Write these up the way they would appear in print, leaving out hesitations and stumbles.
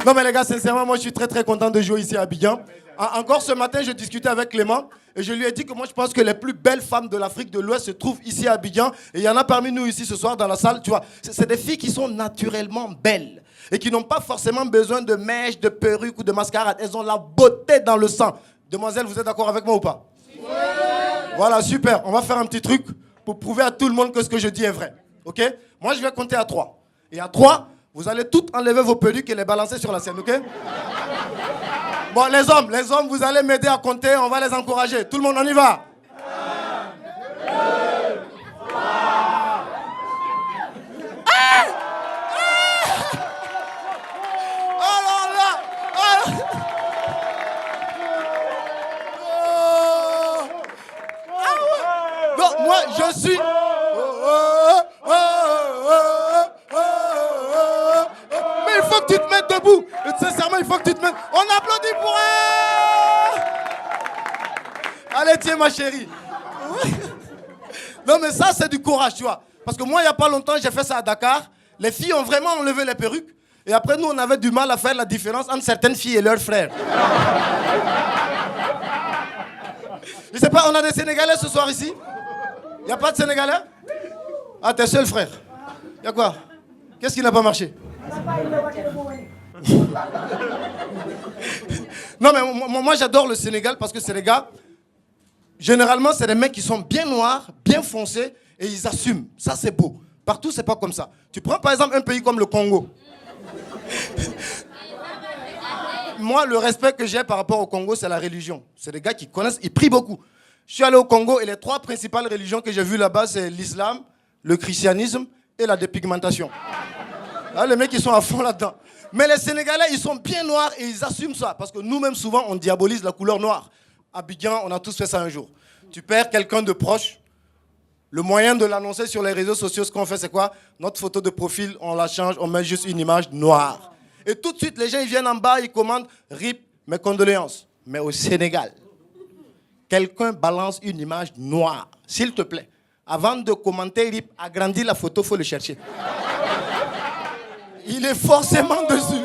Non mais les gars, sincèrement, moi je suis très très content de jouer ici à Abidjan. Encore ce matin, je discutais avec Clément et je lui ai dit que moi je pense que les plus belles femmes de l'Afrique de l'Ouest se trouvent ici à Abidjan. Et il y en a parmi nous ici ce soir dans la salle, tu vois. C'est des filles qui sont naturellement belles et qui n'ont pas forcément besoin de mèches, de perruques ou de mascarade. Elles ont la beauté dans le sang. Demoiselles, vous êtes d'accord avec moi ou pas? Ouais. Voilà, super. On va faire un petit truc pour prouver à tout le monde que ce que je dis est vrai. Ok? Moi je vais compter à 3. Et à 3, vous allez toutes enlever vos perruques et les balancer sur la scène, ok? Bon, les hommes, vous allez m'aider à compter, on va les encourager. Tout le monde, on y va. 1, 2, 3. Alors là, non, moi, je suis... Mais il faut que tu te mettes debout. Sincèrement, il faut que tu te mettes... On applaudit pour elle. Allez, tiens, ma chérie. Non, mais ça, c'est du courage, tu vois. Parce que moi, il n'y a pas longtemps, j'ai fait ça à Dakar. Les filles ont vraiment enlevé les perruques. Et après, nous, on avait du mal à faire la différence entre certaines filles et leurs frères. Je sais pas, on a des Sénégalais ce soir ici? Il n'y a pas de Sénégalais? Ah, t'es seul, frère. Il y a quoi? Qu'est-ce qui n'a pas marché? Non, mais moi j'adore le Sénégal parce que c'est les gars, généralement, c'est des mecs qui sont bien noirs, bien foncés et ils assument. Ça, c'est beau. Partout, c'est pas comme ça. Tu prends par exemple un pays comme le Congo. Moi, le respect que j'ai par rapport au Congo, c'est la religion. C'est des gars qui connaissent, ils prient beaucoup. Je suis allé au Congo et les 3 principales religions que j'ai vues là-bas, c'est l'islam, le christianisme et la dépigmentation. Là, les mecs, ils sont à fond là-dedans. Mais les Sénégalais, ils sont bien noirs et ils assument ça. Parce que nous-mêmes, souvent, on diabolise la couleur noire. À Abidjan, on a tous fait ça un jour. Tu perds quelqu'un de proche, le moyen de l'annoncer sur les réseaux sociaux, ce qu'on fait, c'est quoi? Notre photo de profil, on la change, on met juste une image noire. Et tout de suite, les gens, ils viennent en bas, ils commandent « RIP, mes condoléances ». Mais au Sénégal, quelqu'un balance une image noire, s'il te plaît. Avant de commenter RIP, agrandis la photo, il faut le chercher. Il est forcément dessus.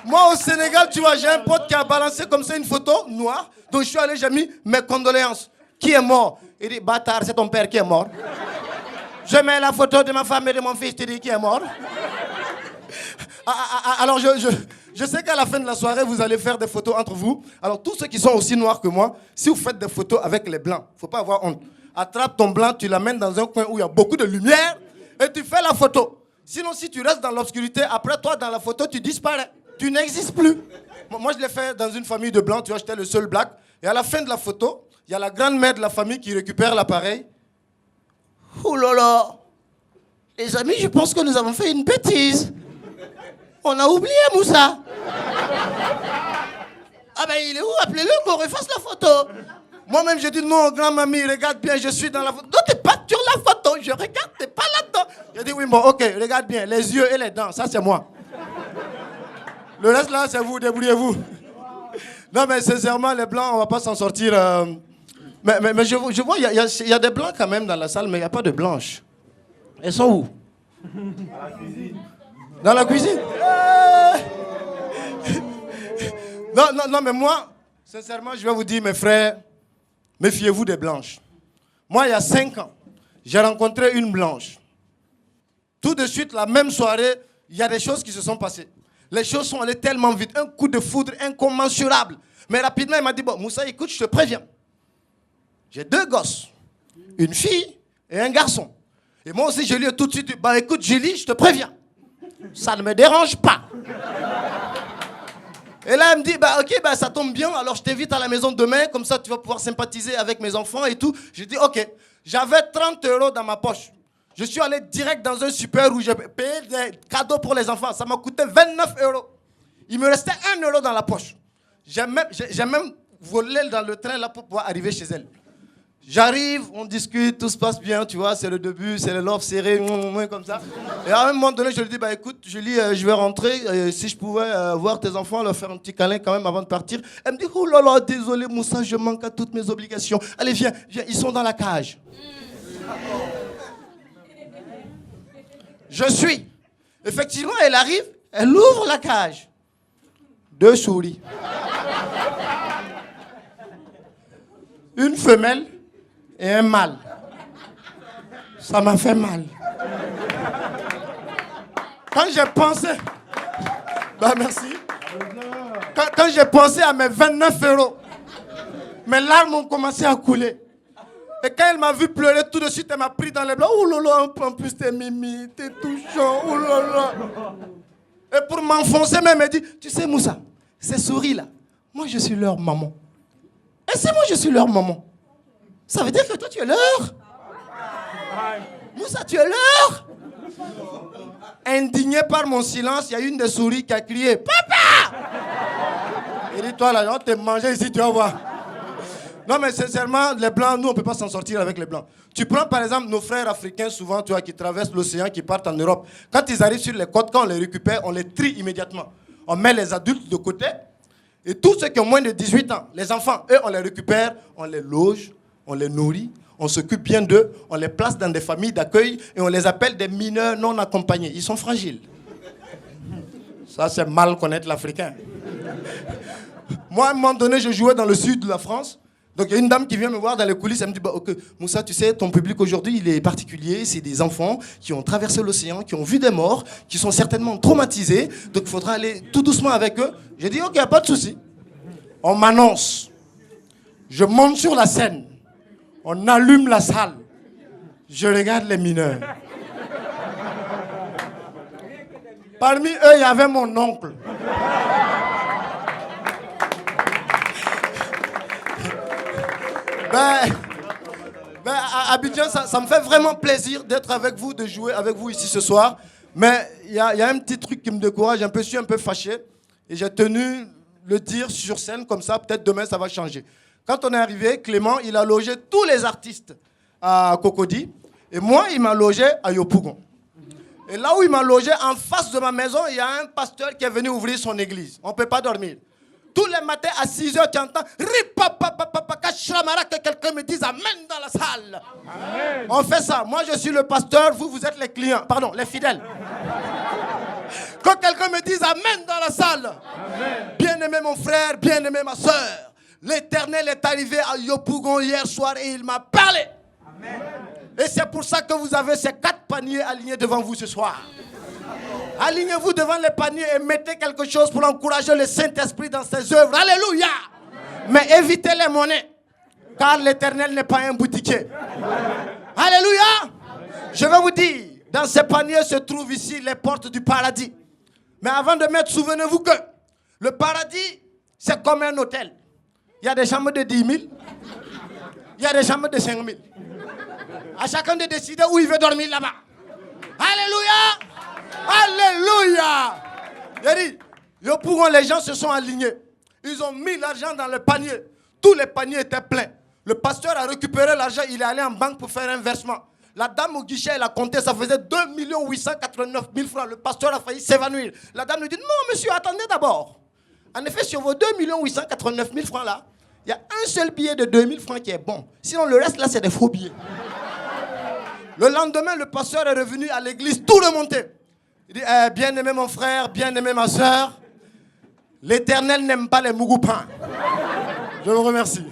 Moi, au Sénégal, tu vois, j'ai un pote qui a balancé comme ça une photo noire. Donc, je suis allé, j'ai mis mes condoléances. Qui est mort? Il dit, bâtard, c'est ton père qui est mort. Je mets la photo de ma femme et de mon fils, tu dis qui est mort. Alors, je sais qu'à la fin de la soirée, vous allez faire des photos entre vous. Alors, tous ceux qui sont aussi noirs que moi, si vous faites des photos avec les blancs, il ne faut pas avoir honte. Attrape ton blanc, tu l'amènes dans un coin où il y a beaucoup de lumière et tu fais la photo. Sinon, si tu restes dans l'obscurité, après toi, dans la photo, tu disparais. Tu n'existes plus. Moi, je l'ai fait dans une famille de blancs. Tu vois, j'étais le seul black. Et à la fin de la photo, il y a la grande-mère de la famille qui récupère l'appareil. Oh là là, les amis, je pense que nous avons fait une bêtise. On a oublié Moussa. Ah ben, il est où? Appelez-le qu'on refasse la photo. Moi-même, j'ai dit non, grand-mamie, regarde bien, je suis dans la photo. Non, t'es pas sur la photo, je regarde, t'es pas là-dedans. J'ai dit oui, bon, ok, regarde bien, les yeux et les dents, ça c'est moi. Le reste là, c'est vous, débrouillez-vous. Non, mais sincèrement, les blancs, on va pas s'en sortir. Mais je vois, il y a des blancs quand même dans la salle, mais il n'y a pas de blanches. Elles sont où? Dans la cuisine. Dans la cuisine? Non, mais moi, sincèrement, je vais vous dire, mes frères, méfiez-vous des blanches. Moi, il y a 5 ans, j'ai rencontré une blanche. Tout de suite, la même soirée, il y a des choses qui se sont passées. Les choses sont allées tellement vite. Un coup de foudre incommensurable. Mais rapidement, il m'a dit, bon, Moussa, écoute, je te préviens. J'ai 2 gosses. Une fille et un garçon. Et moi aussi, je lui ai tout de suite dit, bah écoute, Julie, je te préviens. Ça ne me dérange pas. Et là, elle me dit, bah ok, bah ça tombe bien, alors je t'invite à la maison demain, comme ça tu vas pouvoir sympathiser avec mes enfants et tout. J'ai dit, ok. J'avais 30 € dans ma poche. Je suis allé direct dans un super où j'ai payé des cadeaux pour les enfants. Ça m'a coûté 29 €. Il me restait 1 € dans la poche. J'ai même volé dans le train là pour pouvoir arriver chez elle. J'arrive, on discute, tout se passe bien, tu vois, c'est le début, c'est le love serré, comme ça. Et à un moment donné, je lui dis, bah écoute, Julie, je vais rentrer, si je pouvais voir tes enfants, leur faire un petit câlin quand même avant de partir. Elle me dit, oh là là, désolé Moussa, je manque à toutes mes obligations. Allez, viens, ils sont dans la cage. Je suis. Effectivement, elle arrive, elle ouvre la cage. 2 souris. Une femelle et un mâle. Ça m'a fait mal. Quand j'ai pensé... merci. Quand j'ai pensé à mes 29 €, mes larmes ont commencé à couler. Et quand elle m'a vu pleurer, tout de suite, elle m'a pris dans les bras. Oh là là, en plus, t'es mimi, t'es touchant. Oh là là. Et pour m'enfoncer, même, elle dit, tu sais, Moussa, ces souris-là, moi, je suis leur maman. Et si moi, je suis leur maman, ça veut dire que toi, tu es leur. Moussa, tu es leur. Indigné par mon silence, il y a une des souris qui a crié, papa! Il dit, toi, là, on t'est mangé ici, tu vas voir. Non, mais sincèrement, les Blancs, nous, on ne peut pas s'en sortir avec les Blancs. Tu prends, par exemple, nos frères africains, souvent, tu vois, qui traversent l'océan, qui partent en Europe. Quand ils arrivent sur les côtes, quand on les récupère, on les trie immédiatement. On met les adultes de côté. Et tous ceux qui ont moins de 18 ans, les enfants, eux, on les récupère, on les loge, on les nourrit, on s'occupe bien d'eux, on les place dans des familles d'accueil et on les appelle des mineurs non accompagnés. Ils sont fragiles. Ça, c'est mal connaître l'Africain. Moi, à un moment donné, je jouais dans le sud de la France. Donc, il y a une dame qui vient me voir dans les coulisses. Elle me dit, ok, Moussa, tu sais, ton public aujourd'hui, il est particulier. C'est des enfants qui ont traversé l'océan, qui ont vu des morts, qui sont certainement traumatisés. Donc, il faudra aller tout doucement avec eux. J'ai dit, ok, il n'y a pas de souci. On m'annonce. Je monte sur la scène. On allume la salle. Je regarde les mineurs. Parmi eux, il y avait mon oncle. À Abidjan, ça me fait vraiment plaisir d'être avec vous, de jouer avec vous ici ce soir. Mais il y a un petit truc qui me décourage un peu, je suis un peu fâché. Et j'ai tenu le dire sur scène, comme ça, peut-être demain, ça va changer. Quand on est arrivé, Clément, il a logé tous les artistes à Cocody. Et moi, il m'a logé à Yopougon. Et là où il m'a logé, en face de ma maison, il y a un pasteur qui est venu ouvrir son église. On ne peut pas dormir. Tous les matins à 6 h, tu entends que quelqu'un me dise Amen dans la salle. Amen. On fait ça. Moi, je suis le pasteur, vous êtes les clients. Pardon, les fidèles. Quand quelqu'un me dise Amen dans la salle. Bien-aimé mon frère, bien-aimé ma soeur, l'Éternel est arrivé à Yopougon hier soir et il m'a parlé. Amen. Et c'est pour ça que vous avez ces 4 paniers alignés devant vous ce soir. Alignez-vous devant les paniers et mettez quelque chose pour encourager le Saint-Esprit dans ses œuvres. Alléluia. Mais évitez les monnaies, car l'Éternel n'est pas un boutiquier. Alléluia. Je vais vous dire, dans ces paniers se trouvent ici les portes du paradis. Mais avant de mettre, souvenez-vous que le paradis, c'est comme un hôtel. Il y a des chambres de 10 000, il y a des chambres de 5 000. À chacun de décider où il veut dormir là-bas. Alléluia. Alléluia. Yopougon, les gens se sont alignés. Ils ont mis l'argent dans le panier. Tous les paniers étaient pleins. Le pasteur a récupéré l'argent. Il est allé en banque pour faire un versement. La dame au guichet, elle a compté. Ça faisait 2 889 000 francs. Le pasteur a failli s'évanouir. La dame lui dit, non monsieur, attendez d'abord. En effet, sur vos 2 889 000 francs là, il y a un seul billet de 2 000 francs qui est bon. Sinon, le reste là, c'est des faux billets. Le lendemain, le pasteur est revenu à l'église tout remonté. Il dit, bien-aimé mon frère, bien-aimé ma soeur, l'Éternel n'aime pas les mougoupins. Je vous remercie.